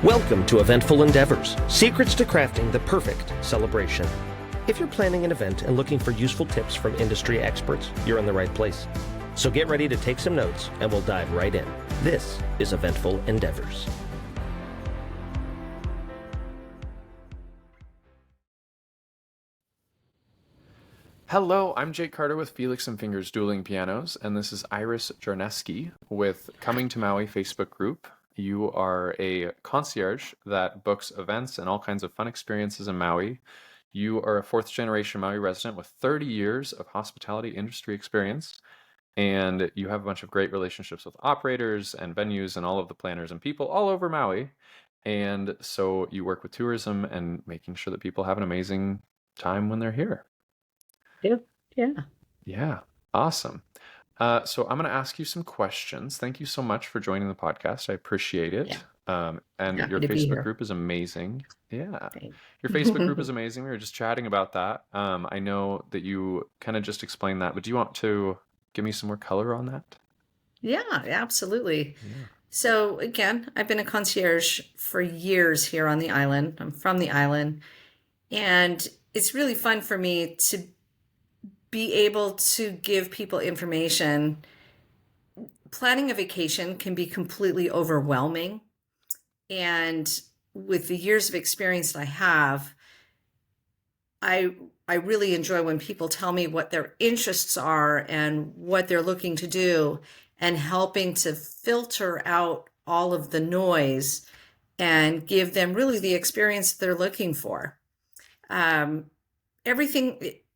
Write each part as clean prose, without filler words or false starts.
Welcome to Eventful Endeavors, secrets to crafting the perfect celebration. If you're planning an event and looking for useful tips from industry experts, you're in the right place. So get ready to take some notes and we'll dive right in. This is Eventful Endeavors. Hello, I'm Jake Carter with Felix and Fingers Dueling Pianos, and this is Iris Jarneski with Coming to Maui Facebook group. You are a concierge that books events and all kinds of fun experiences in Maui. You are a fourth generation Maui resident with 30 years of hospitality industry experience, and you have a bunch of great relationships with operators and venues and all of the planners and people all over Maui. And so you work with tourism and making sure that people have an amazing time when they're here. Yeah, awesome. So I'm going to ask you some questions. Thank you so much for joining the podcast. I appreciate it. And Happy your to be Facebook here. group is amazing. Yeah, Thanks. your Facebook group is amazing. We were just chatting about that. I know that you kind of just explained that, but do you want to give me some more color on that? Yeah, absolutely. Yeah. So again, I've been a concierge for years here on the island. I'm from the island, and it's really fun for me to be able to give people information. Planning a vacation can be completely overwhelming. And with the years of experience that I have, I really enjoy when people tell me what their interests are and what they're looking to do, and helping to filter out all of the noise and give them really the experience they're looking for.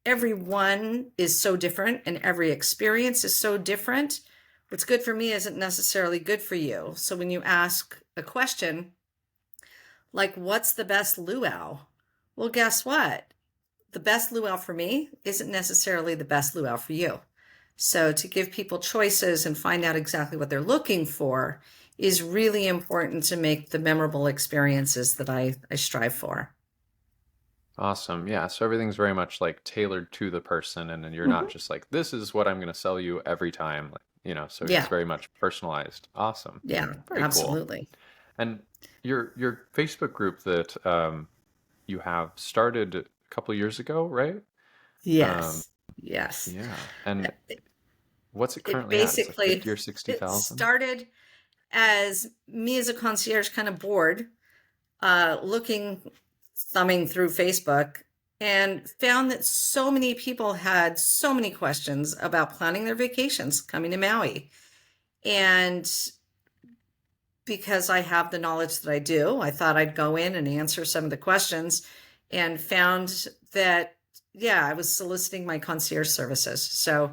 Everyone is so different and every experience is so different. What's good for me isn't necessarily good for you. So when you ask a question like, what's the best luau? Well, guess what? The best luau for me isn't necessarily the best luau for you. So to give people choices and find out exactly what they're looking for is really important to make the memorable experiences that I strive for. Awesome. Yeah. So everything's very much like tailored to the person, and then you're not just like, this is what I'm going to sell you every time. Like, so it's Yeah, very much personalized. Awesome. yeah, Very cool. absolutely. And your Facebook group that you have started a couple of years ago, right? Um, Yes. yeah. And what's it It currently at? It's like basically 50 or it 60,000? started as me as a concierge kind of bored, thumbing through Facebook, and found that so many people had so many questions about planning their vacations coming to Maui. And because I have the knowledge that I do, I thought I'd go in and answer some of the questions, and found that, I was soliciting my concierge services. So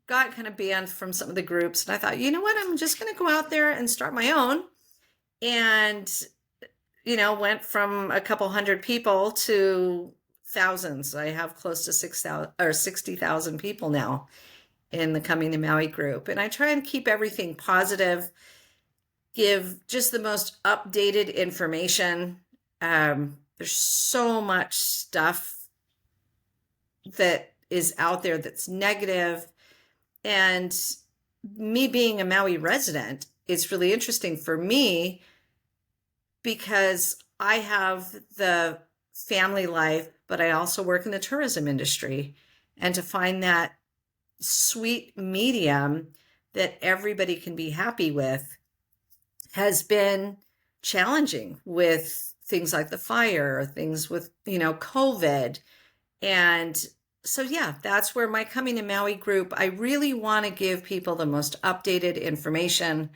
got kind of banned from some of the groups. And I thought, you know what, I'm just going to go out there and start my own. And, went from a couple hundred people to thousands. I have close to 6,000 or 60,000 people now in the Coming to Maui group. And I try and keep everything positive, give just the most updated information. There's so much stuff that is out there that's negative. And me being a Maui resident, it's really interesting for me because I have the family life, but I also work in the tourism industry. And to find that sweet medium that everybody can be happy with has been challenging, with things like the fire, or things with, COVID. And so, that's where my Coming to Maui group, I really want to give people the most updated information,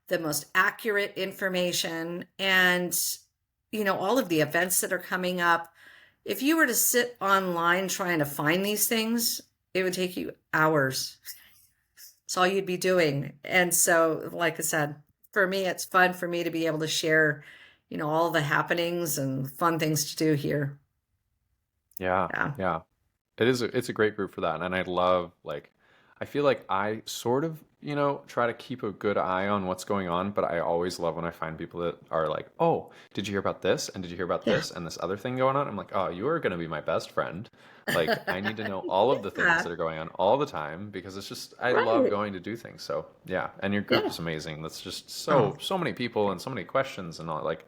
the most accurate information, and, all of the events that are coming up. If you were to sit online trying to find these things, it would take you hours. It's all you'd be doing. And so, like I said, for me, it's fun for me to be able to share, all the happenings and fun things to do here. Yeah. Yeah. Yeah. It's a great group for that. And I love I feel like I sort of, try to keep a good eye on what's going on, but I always love when I find people that are like, "Oh, did you hear about this? And did you hear about Yeah. this and this other thing going on?" I'm like, "Oh, you are going to be my best friend." Like, I need to know all of the things Yeah. that are going on all the time because it's just I love Right. going to do things. So, yeah, and your group Yeah. is amazing. That's just Oh, so many people and so many questions and all like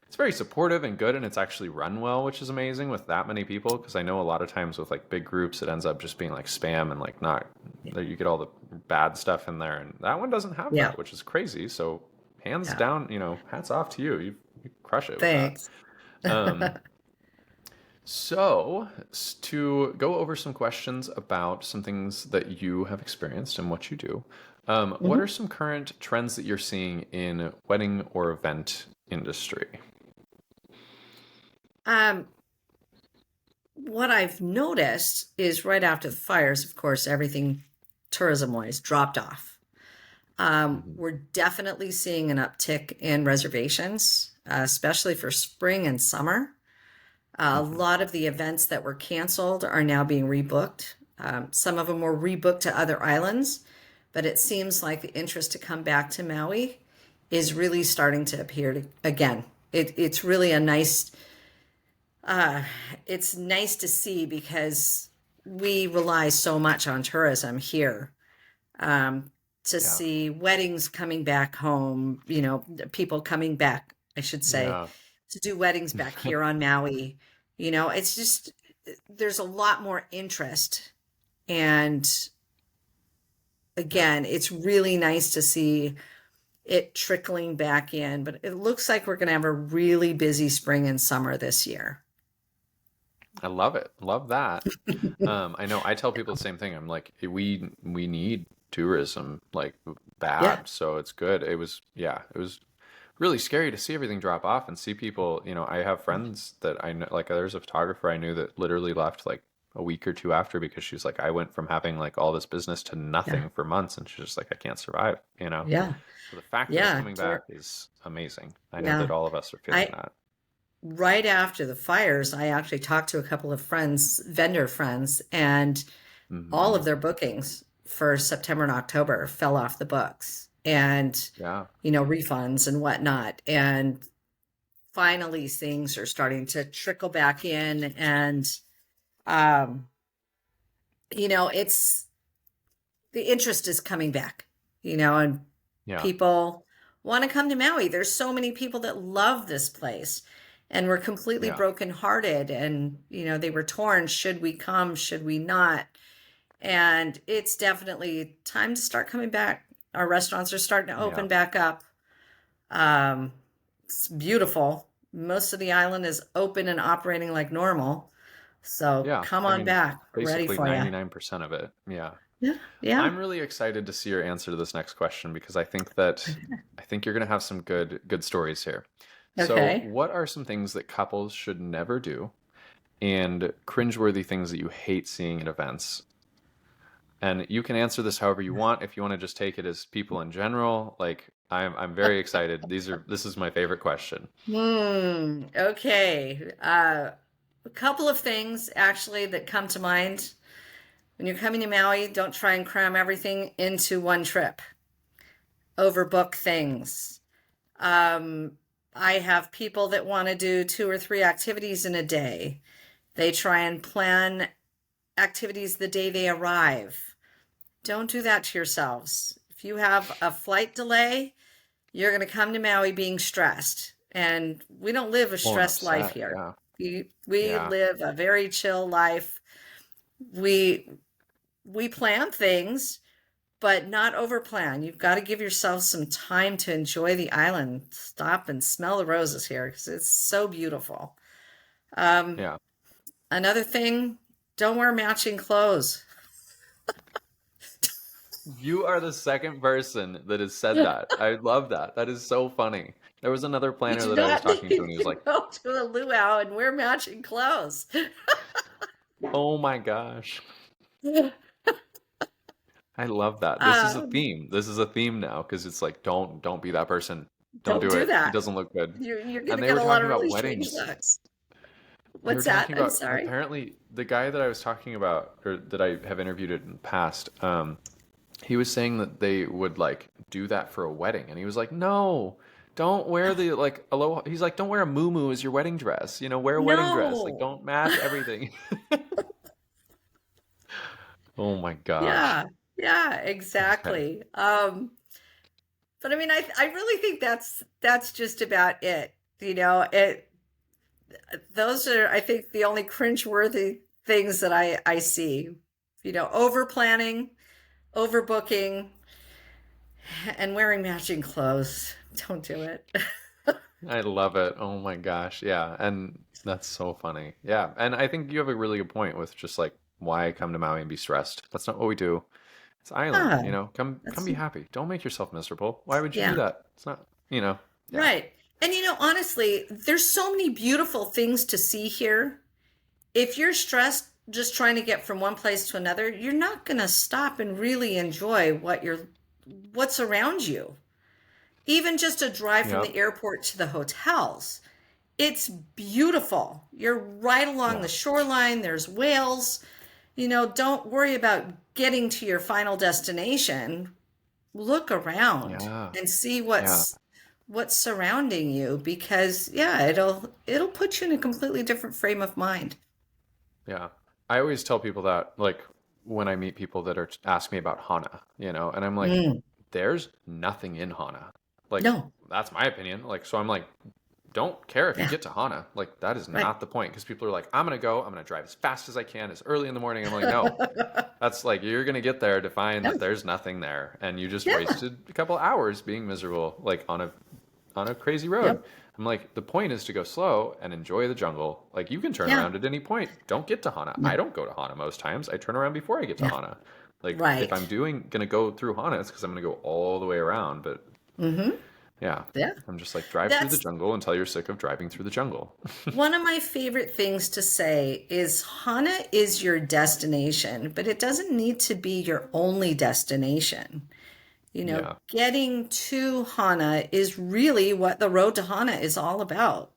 it's very supportive and good and it's actually run well, which is amazing with that many people because I know a lot of times with like big groups it ends up just being like spam and like not that you get all the bad stuff in there and that one doesn't have yeah. that, which is crazy. So hands Yeah. down, hats off to you. You crush it with that. Thanks. Um, so to go over some questions about some things that you have experienced and what you do, what are Mhm. some current trends that you're seeing in wedding or event industry? Um, what I've noticed is right after the fires, of course, everything tourism-wise dropped off. Mhm. We're definitely seeing an uptick in reservations, especially for spring and summer. A Mhm. lot of the events that were canceled are now being rebooked. Some of them were rebooked to other islands, but it seems like the interest to come back to Maui is really starting to appear again. It's really a nice, uh, it's nice to see because we rely so much on tourism here. Um, to Yeah. see weddings coming back home, people coming back, I should say, Yeah. to do weddings back here on Maui. It's just there's a lot more interest. And Yeah. again, it's really nice to see it trickling back in, but it looks like we're going to have a really busy spring and summer this year. I love it. Love that. I know I tell people the same thing. I'm like, we need tourism like Yeah. bad, so it's good. It was really scary to see everything drop off and see people, I have friends that I know, like there's a photographer I knew that literally left like a week or two after because she's like, I went from having like all this business to Yeah. nothing for months and she's just like, I can't survive. Yeah. So the fact that it's Yeah. coming back is amazing. I know that Yeah. all of us are feeling I, that. right after the fires, I actually talked to a couple of friends, vendor friends, and all Hmm. of their bookings for September and October fell off the books and, Yeah. refunds and whatnot. And finally, things are starting to trickle back in. And, um, it's the interest is coming back, and Yeah. people want to come to Maui. There's so many people that love this place and were completely Yeah. brokenhearted and, they were torn. Should we come? Should we not? And it's definitely time to start coming back. Our restaurants are starting to Yeah. open back up. Um, it's beautiful. Most of the island is open and operating like normal. So Yeah. come I on mean, back. We're ready basically for you. 99% of it. Yeah. Yeah. Yeah. I'm really excited to see your answer to this next question because I think you're going to have some good stories here. So, Okay. what are some things that couples should never do and cringeworthy things that you hate seeing at events? And you can answer this however you want. If you want to just take it as people in general, like I'm very excited. This is my favorite question. Okay. A couple of things actually that come to mind. When you're coming to Maui, don't try and cram everything into one trip. Overbook things. Um, I have people that want to do 2 or 3 activities in a day. They try and plan activities the day they arrive. Don't do that to yourselves. If you have a flight delay, you're going to come to Maui being stressed. And we don't live a Oh, and stressed life upset. here. Yeah. We Yeah. live a very chill life. We we plan things, but not over plan. You've got to give yourself some time to enjoy the island. Stop and smell the roses here because it's so beautiful. Um, Yeah. another thing, don't wear matching clothes. You are the second person that has said that. I love that. That is so funny. There was another You planner do that I was not talking to, and need he was to like, go to a luau and wear matching clothes. "Oh my gosh, I love that. This is a Um, theme. This is a theme now because it's like, don't be that person. Don't don't do do it. It that. doesn't look good." You're going And to they get were a lot talking of about really strange weddings. looks. You were What's that? talking I'm about sorry. apparently the guy that I was talking about, or that I have interviewed in the past. He was saying that they would like do that for a wedding, and he was like, "No, don't wear the like aloha." He's like, "Don't wear a muumuu as your wedding dress. You know, wear a wedding dress. Like, No. don't match everything." Oh my gosh. Yeah. Yeah, Okay. exactly. But I mean, I really think that's just about it. Those are, I think, the only cringeworthy things that I see. Over planning, overbooking, and wearing matching clothes. Don't do it. I love it. Oh my gosh. Yeah. And that's so funny. Yeah. And I think you have a really good point with just like why come to Maui and be stressed. That's not what we do. It's island, Yeah, you know. Come that's be happy. Don't make yourself miserable. Why would you do yeah, that? It's not, yeah. right. And honestly, there's so many beautiful things to see here. If you're stressed just trying to get from one place to another, you're not going to stop and really enjoy what's around you. Even just a drive from Yep. the airport to the hotels. It's beautiful. You're right along Yeah. the shoreline. There's whales. Don't worry about getting to your final destination. Look around Yeah. and see Yeah. what's surrounding you, because yeah, it'll put you in a completely different frame of mind. Yeah. I always tell people that, like, when I meet people that are ask me about Hana, and I'm like, Mm, there's nothing in Hana. Like, no. that's my opinion. Like, so I'm like, don't care if you Yeah. get to Hana. Like, that is Right. not the point. Because people are like, I'm gonna drive as fast as I can, as early in the morning. I'm like, no, that's like, you're gonna get there to find No. that there's nothing there, and you just Yeah. wasted a couple hours being miserable, like on a crazy road. Yep. I'm like, the point is to go slow and enjoy the jungle. Like, you can turn Yeah. around at any point. Don't get to Hana. I don't go to Hana most times. I turn around before I get to Yeah. Hana. Like, if I'm Right. gonna go through Hana, it's because I'm gonna go all the way around. But Mm-hmm. yeah, Yeah. I'm just like, drive through the That's jungle until you're sick of driving through the jungle. one of my favorite things to say is Hana is your destination, but it doesn't need to be your only destination. Yeah, Getting to Hana is really what the road to Hana is all about.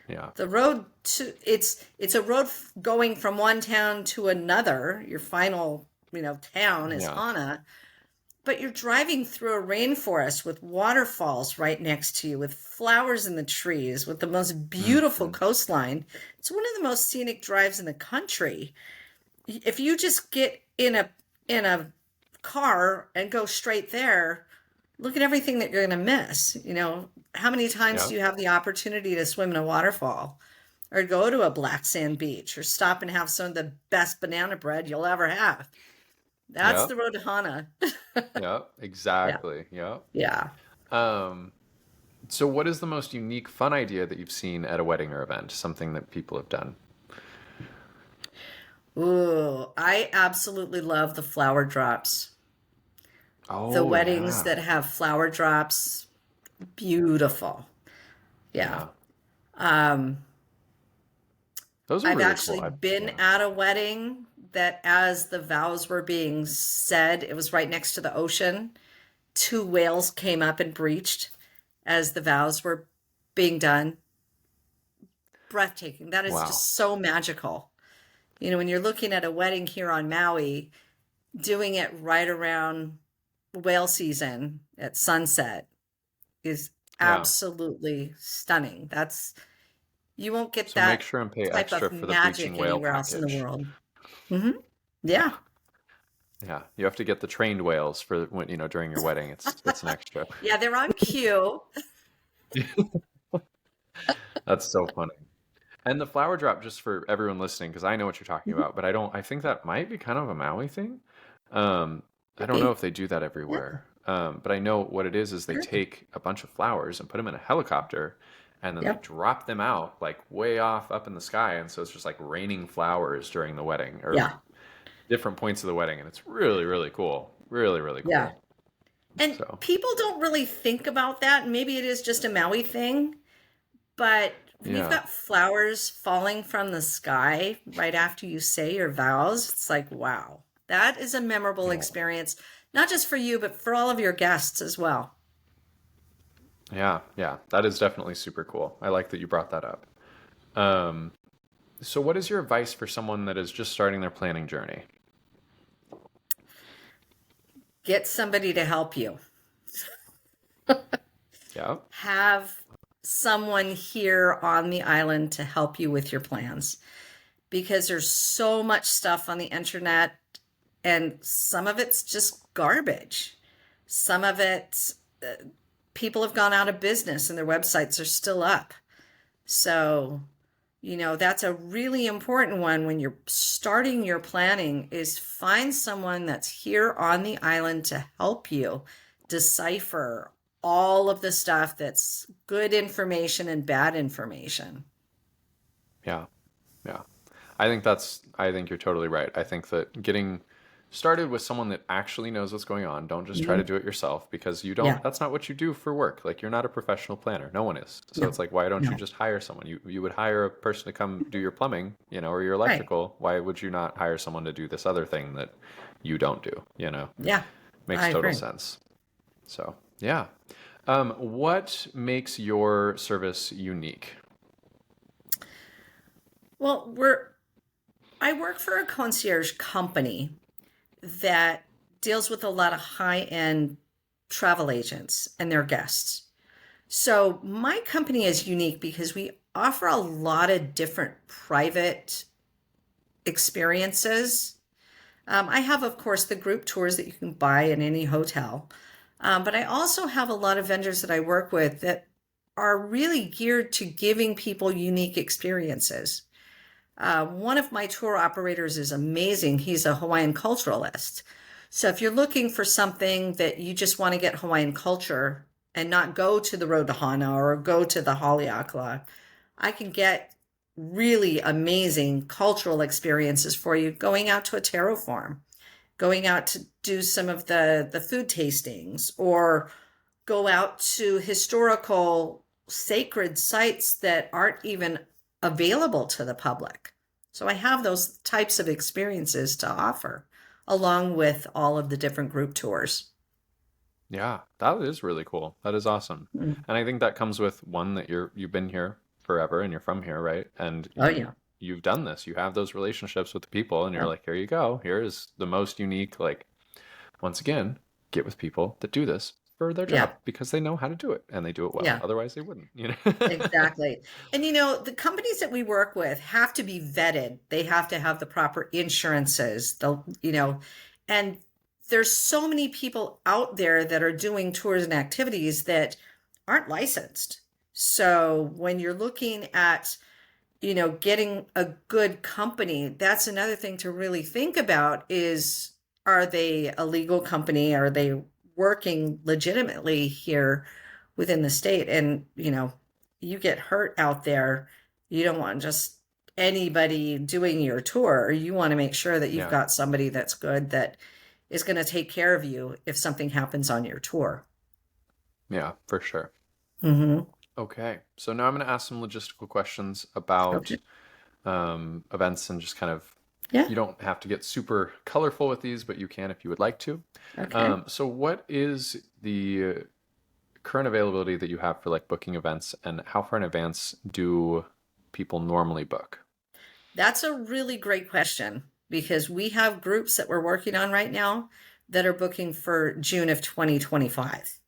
yeah, The road to it's a road going from one town to another. Your final, town is yeah, Hana, but you're driving through a rainforest with waterfalls right next to you, with flowers in the trees, with the most beautiful hmm, coastline. It's one of the most scenic drives in the country. If you just get in a car and go straight there, look at everything that you're going to miss. How many times yeah, do you have the opportunity to swim in a waterfall or go to a black sand beach or stop and have some of the best banana bread you'll ever have? That's yeah, the road to Hana. yeah, Yeah. exactly. Yeah. Yeah. Um, so what is the most unique, fun idea that you've seen at a wedding or event? Something that people have done? Ooh, I absolutely love the flower drops. The Oh weddings yeah, that have flower drops, beautiful. Yeah. yeah. Um, Those are I've really cool. actually been at a wedding that, as the vows were being said, it was right next to the ocean. Two whales came up and breached as the vows were being done. Breathtaking. That is Wow. just so magical. When you're looking at a wedding here on Maui, doing it right around whale season at sunset is Yeah. absolutely stunning. You won't get So make that sure and pay type extra of for the bleaching magic whale anywhere else in the package. world. Hmm. Yeah. Yeah. Yeah. You have to get the trained whales for when, during your wedding. It's an extra. Yeah, they're on cue. That's so funny. And the flower drop, just for everyone listening, because I know what you're talking Mhm. about, but I think that might be kind of a Maui thing. Um, I Could don't know be. if they do that Yeah, everywhere. But I know what it is they sure. take a bunch of flowers and put them in a helicopter and then they Yep. drop them out like way off up in the sky. And so it's just like raining flowers during the wedding or Yeah. different points of the wedding. And it's really, really cool. Really, really Yeah. cool. And So, people don't really think about that. Maybe it is just a Maui thing, but when you've yeah. got flowers falling from the sky right after you say your vows, it's like, wow, that is a memorable Yeah. experience, not just for you, but for all of your guests as well. Yeah. Yeah. That is definitely super cool. I like that you brought that up. Um, So what is your advice for someone that is just starting their planning journey? Get somebody to help you. Yeah. Have someone here on the island to help you with your plans because there's so much stuff on the internet and some of it's just garbage. Some of it, people have gone out of business and their websites are still up. So, that's a really important one when you're starting your planning is find someone that's here on the island to help you decipher all of the stuff that's good information and bad information. Yeah. Yeah. I think you're totally right. I think that getting started with someone that actually knows what's going on, don't just try to Mhm. do it yourself because Yeah, that's not what you do for work. Like you're not a professional planner. No one is. So no, it's like, why don't you no. just hire someone? You would hire a person to come do your plumbing, or your Right. electrical. Why would you not hire someone to do this other thing that you don't do? Yeah, Makes I total agree. sense. So, yeah. What makes your service unique? Well, I work for a concierge company that deals with a lot of high-end travel agents and their guests. So my company is unique because we offer a lot of different private experiences. I have, of course, the group tours that you can buy in any hotel. But I also have a lot of vendors that I work with that are really geared to giving people unique experiences. One of my tour operators is amazing. He's a Hawaiian culturalist. So if you're looking for something that you just want to get Hawaiian culture and not go to the road to Hana or go to the Haleakala, I can get really amazing cultural experiences for you going out to a taro farm, going out to do some of the food tastings, or go out to historical sacred sites that aren't even available to the public. So I have those types of experiences to offer, along with all of the different group tours. Yeah, that is really cool. That is awesome. Mm. And I think that comes with one that you've been here forever and you're from here, right? And Oh, yeah. you've done this. You have those relationships with the people and you're Yeah. like, here you go. Here is the most unique, like once again, get with people that do this for their Yeah. job because they know how to do it and they do it well. Yeah. Otherwise they wouldn't. Exactly. And the companies that we work with have to be vetted. They have to have the proper insurances, and there's so many people out there that are doing tours and activities that aren't licensed. So when you're looking at, getting a good company, that's another thing to really think about is, are they a legal company? Are they working legitimately here within the state? And, you get hurt out there. You don't want just anybody doing your tour. You want to make sure that you've Yeah. got somebody that's good that is going to take care of you if something happens on your tour. Yeah, for sure. Mm-hmm. Okay. So now I'm going to ask some logistical questions about Okay. events and just kind of, Yeah. you don't have to get super colorful with these, but you can if you would like to. Okay. So what is the current availability that you have for like booking events and how far in advance do people normally book? That's a really great question because we have groups that we're working on right now that are booking for June of 2025.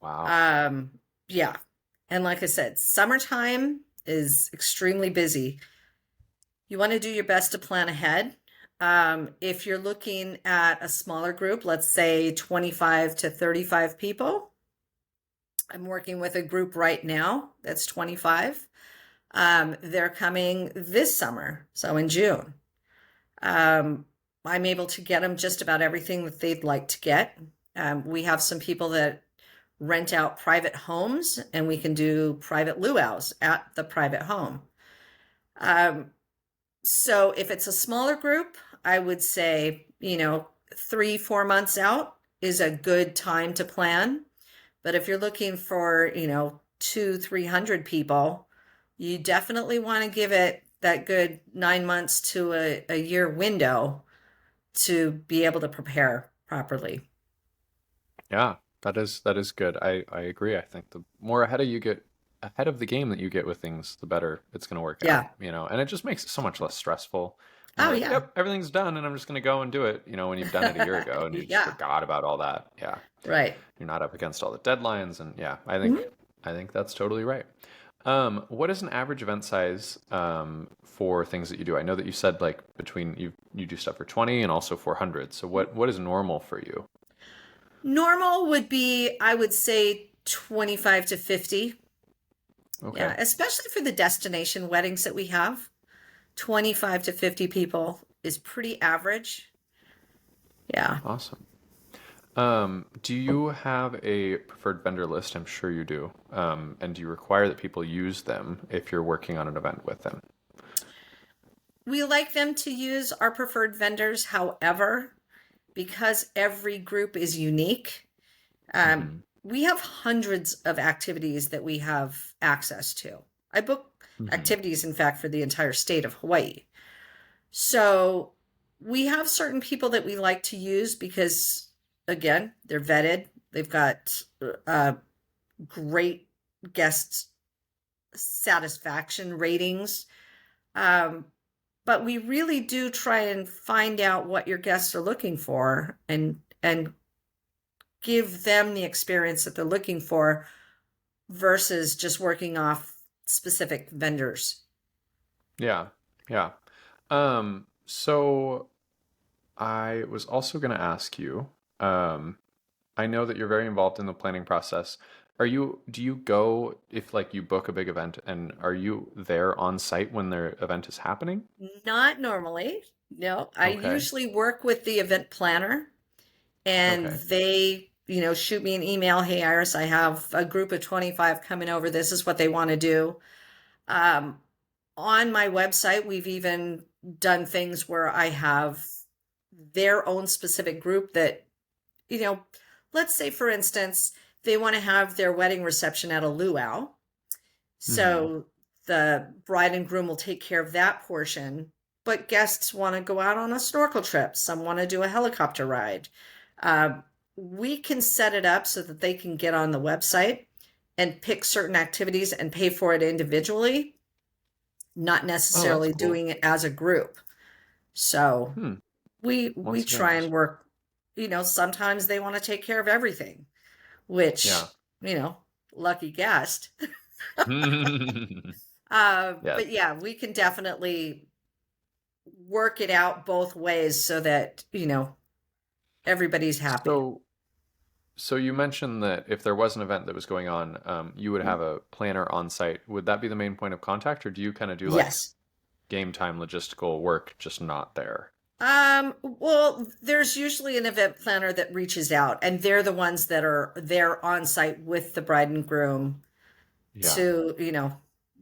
Wow. Um, yeah. And like I said, summertime is extremely busy. You want to do your best to plan ahead. If you're looking at a smaller group, let's say 25 to 35 people, I'm working with a group right now that's 25. They're coming this summer, so in June. Um, I'm able to get them just about everything that they'd like to get. We have some people that rent out private homes, and we can do private luau's at the private home. Um, so if it's a smaller group, I would say, 3, 4 months out is a good time to plan. But if you're looking for, 200, 300 people, you definitely want to give it that good 9 months to a year window to be able to prepare properly. Yeah, that is good. I agree. I think the more ahead of you get ahead of the game that you get with things, the better it's going to work out, Yeah. and it just makes it so much less stressful. You're Oh, like, yeah. yep, everything's done, and I'm just going to go and do it, when you've done it a year ago and you just Yeah. forgot about all that. Yeah. Right. You're not up against all the deadlines, and yeah, I think Mhm. I think that's totally right. What is an average event size for things that you do? I know that you said like between you do stuff for 20 and also 400. So what is normal for you? Normal would be, I would say, 25 to 50. Yeah, Okay, especially for the destination weddings that we have. 25 to 50 people is pretty average. Yeah. awesome. Do you have a preferred vendor list? I'm sure you do. And do you require that people use them if you're working on an event with them? We like them to use our preferred vendors. However, because every group is unique, Hmm. we have hundreds of activities that we have access to. I book Hmm. activities, in fact, for the entire state of Hawaii. So we have certain people that we like to use because, again, they're vetted. They've got great guest satisfaction ratings. Um, but we really do try and find out what your guests are looking for and give them the experience that they're looking for versus just working off specific vendors. Yeah, yeah. So I was also going to ask you, I know that you're very involved in the planning process. Do you go if like you book a big event and are you there on site when their event is happening? Not normally. No, I Okay. usually work with the event planner and Okay. they, shoot me an email. Hey, Iris, I have a group of 25 coming over. This is what they want to do. Um, on my website, we've even done things where I have their own specific group that, you know, let's say, for instance, they want to have their wedding reception at a luau. Hmm. So the bride and groom will take care of that portion, but guests want to go out on a snorkel trip. Some want to do a helicopter ride. Uh, we can set it up so that they can get on the website and pick certain activities and pay for it individually, not Oh, that's necessarily cool. doing it as a group. So Hmm. we Once again, try and just work, sometimes they want to take care of everything, which, yeah. you know, lucky guest. Yeah. But yeah, we can definitely work it out both ways so that, everybody's happy. So so you mentioned that if there was an event that was going on, you would have a planner on site. Would that be the main point of contact, or do you kind of do like Yes. game time logistical work, just not there? Well, there's usually an event planner that reaches out, and they're the ones that are there on site with the bride and groom Yeah. to,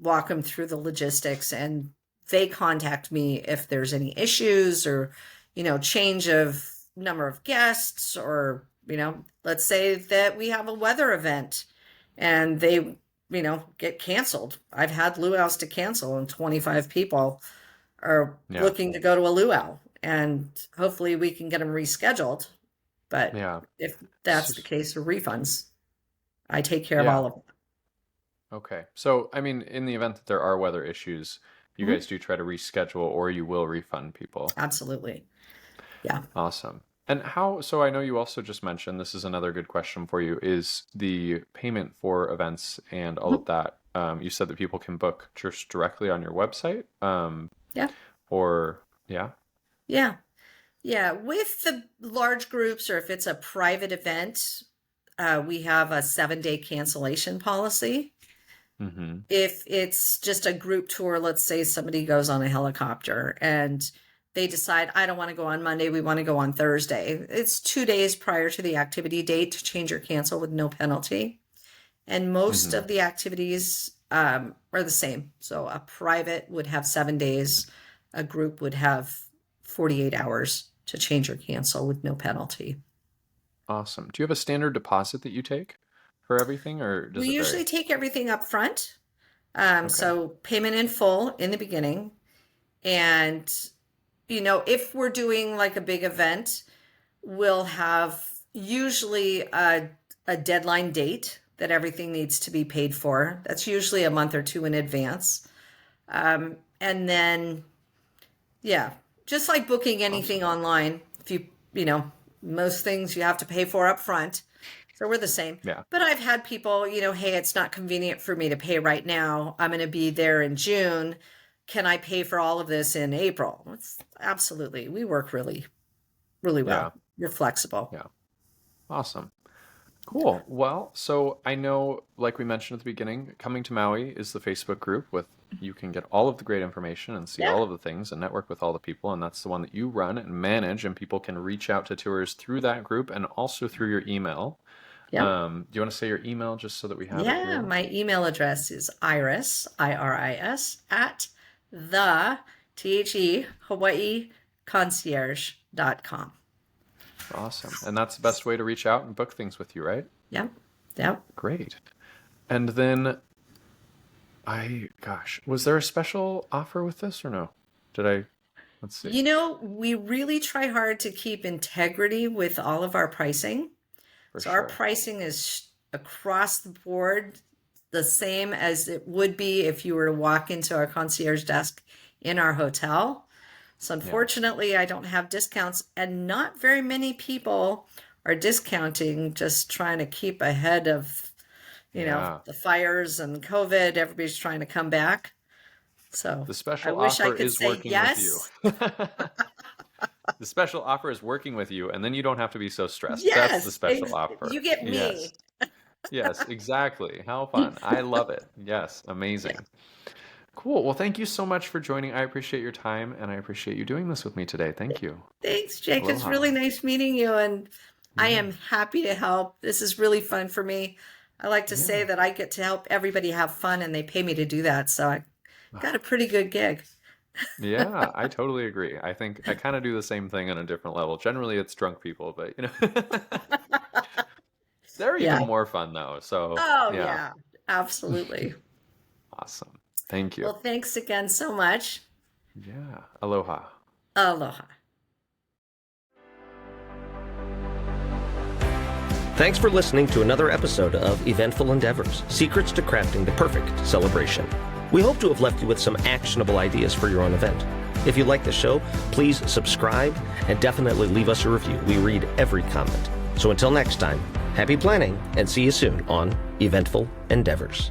walk them through the logistics. And they contact me if there's any issues or, change of number of guests, or, let's say that we have a weather event and they, get canceled. I've had luau's to cancel and 25 people are Yeah. looking to go to a luau, and hopefully we can get them rescheduled. But Yeah. if that's the S- case for refunds, I take care of Yeah. all of Okay. So, I mean, in the event that there are weather issues, you them. Mhm. guys do try to reschedule or you will refund people. Absolutely. Yeah. Awesome. And so I know you also just mentioned, this is another good question for you, is the payment for events and all of Mhm. that. You said that people can book just directly on your website. Yeah. Or, yeah. Yeah. Yeah. With the large groups, or if it's a private event, we have a 7-day cancellation policy. Mm-hmm. If it's just a group tour, let's say somebody goes on a helicopter and they decide, I don't want to go on Monday, we want to go on Thursday. It's 2 days prior to the activity date to change or cancel with no penalty. And most Mm-hmm. of the activities are the same. So a private would have 7 days, a group would have 48 hours to change or cancel with no penalty. Awesome. Do you have a standard deposit that you take for everything, or We does it vary? usually take everything up front. Okay. So payment in full in the beginning. And, if we're doing like a big event, we'll have usually a deadline date. that everything needs to be paid for. That's usually a month or two in advance. And then, yeah, just like booking anything online, if most things you have to pay for up front. So we're the same. Yeah. But I've had people, hey, it's not convenient for me to pay right now. I'm going to be there in June. Can I pay for all of this in April? Absolutely. We work really, really well. Yeah. We're flexible. Yeah. Awesome. Cool. Well, so I know, like we mentioned at the beginning, Coming to Maui is the Facebook group you can get all of the great information and see all of the things and network with all the people. And that's the one that you run and manage, and people can reach out to tours through that group and also through your email. Yep. Do you want to say your email just so that we have it Yeah, here? my email address is Iris, IRIS, at the, THE, Hawaii Concierge.com. Awesome. And that's the best way to reach out and book things with you, right? Yep. Yep. Great. And then was there a special offer with this or no? Let's see. We really try hard to keep integrity with all of our pricing. Our pricing is across the board the same as it would be if you were to walk into our concierge desk in our hotel. So unfortunately, I don't have discounts, and not very many people are discounting, just trying to keep ahead of, the fires and COVID. Everybody's trying to come back. So the special I wish I offer could is say working yes. with you. The special offer is working with you, and then you don't have to be so stressed. Yes, That's the special offer. You get me. Yes. Yes, exactly. How fun. I love it. Yes, amazing. Cool. Well, thank you so much for joining. I appreciate your time, and I appreciate you doing this with me today. Thank you. Thanks, Jake. Aloha. It's really nice meeting you, and I am happy to help. This is really fun for me. I like to say that I get to help everybody have fun, and they pay me to do that. So I got a pretty good gig. Yeah, I totally agree. I think I kind of do the same thing on a different level. Generally, it's drunk people, but they're even more fun though. So, yeah, absolutely. Awesome. Thank you. Well, thanks again so much. Yeah. Aloha. Aloha. Thanks for listening to another episode of Eventful Endeavors, Secrets to Crafting the Perfect Celebration. We hope to have left you with some actionable ideas for your own event. If you like the show, please subscribe and definitely leave us a review. We read every comment. So until next time, happy planning and see you soon on Eventful Endeavors.